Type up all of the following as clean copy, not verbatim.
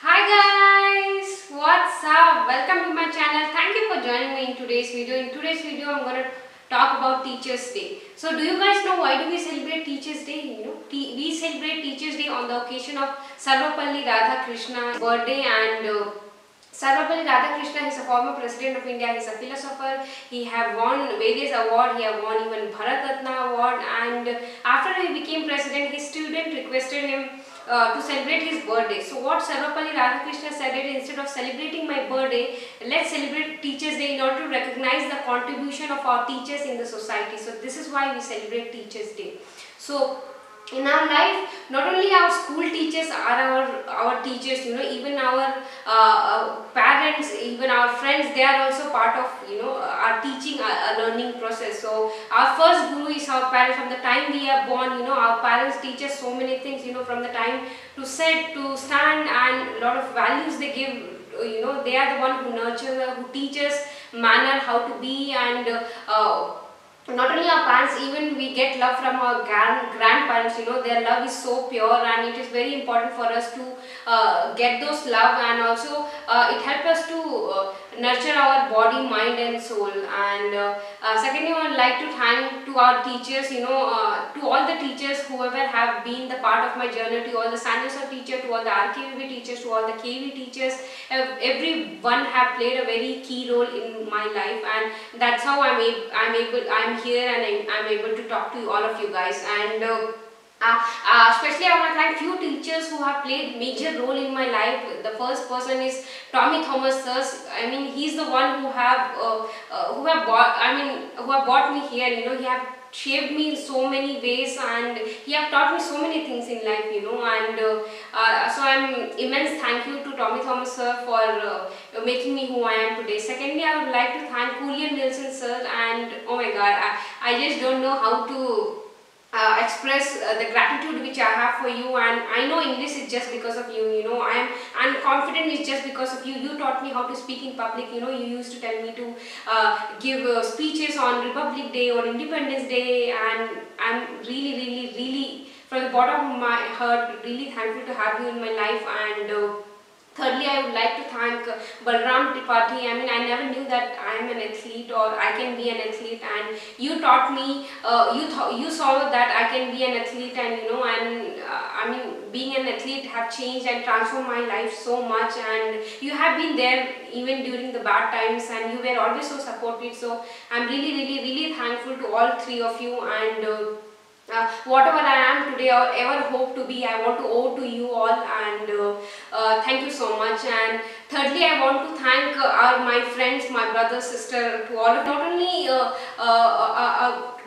Hi guys, what's up? Welcome to my channel. Thank you for joining me in today's video. In today's video, I'm going to talk about Teachers Day. So, do you guys know why do we celebrate Teachers Day? We celebrate Teachers Day on the occasion of Sarvapalli Radhakrishna's birthday, and Sarvapalli Radhakrishna is a former president of India. He's a philosopher. He have won various awards. He have won even Bharat Ratna award. And after he became president, his student requested him to celebrate his birthday. So what Sarvapalli Radhakrishna said is, instead of celebrating my birthday, let's celebrate Teachers Day in order to recognize the contribution of our teachers in the society. So this is why we celebrate Teachers Day. So in our life, not only our school teachers are our teachers, even our parents, even our friends, they are also part of our teaching, learning process. So our first guru is our parents. From the time we are born, our parents teach us so many things, from the time to sit, to stand, and a lot of values they give. They are the one who nurture, who teach us manner, how to be, and not only our parents, even we get love from our grandparents. Their love is so pure, and it is very important for us to get those love, and also it helps us to nurture our body, mind and soul. And secondly, I would like to thank to our teachers, to all the teachers whoever have been the part of my journey, to all the San Joseph teachers, to all the RKVB teachers, to all the KV teachers. Everyone have played a very key role in my life, and that's how I'm here, and I'm able to talk to all of you guys. And especially I want to thank few teachers who have played major role in my life. The first person is Tommy Thomas sir. I mean, he's the one who have brought me here. He have shaped me in so many ways, and he have taught me so many things in life. And so I'm immense thank you to Tommy Thomas sir for making me who I am today. Secondly, I would like to thank Julian Nielsen sir, and oh my god, I just don't know how to express the gratitude which I have for you. And I know English is just because of you. I'm confident it's just because of you. You taught me how to speak in public. You used to tell me to give speeches on Republic Day or Independence Day, and I'm really from the bottom of my heart really thankful to have you in my life. And thirdly, I would like to thank Balram Tripathi. I mean, I never knew that I am an athlete, or I can be an athlete, and you taught me, you saw that I can be an athlete, and I mean, being an athlete have changed and transformed my life so much. And you have been there even during the bad times, and you were always so supportive. So I'm really thankful to all three of you. And whatever I am today or ever hope to be, I want to owe to you all. And thank you so much. And thirdly, I want to thank my friends, my brother, sister, to all of not only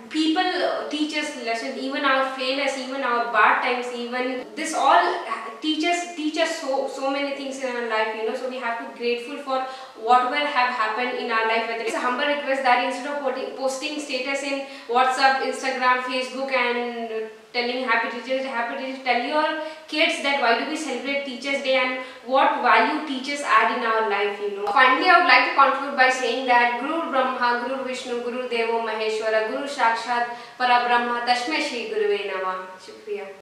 people teach us lessons, even our failures, even our bad times, even this all teach us so many things in our life. So we have to be grateful for whatever have happened in our life. Whether it's a humble request that instead of posting status in WhatsApp, Instagram, Facebook, and telling happy teachers, tell your kids that why do we celebrate Teachers Day and what value teachers add in our life. Finally, I would like to conclude by saying that Guru Brahma, Guru Vishnu, Guru Devo Maheshwara, Guru Sakshat Parabrahma, Tashmai Shri Guruve Namah. Shukriya.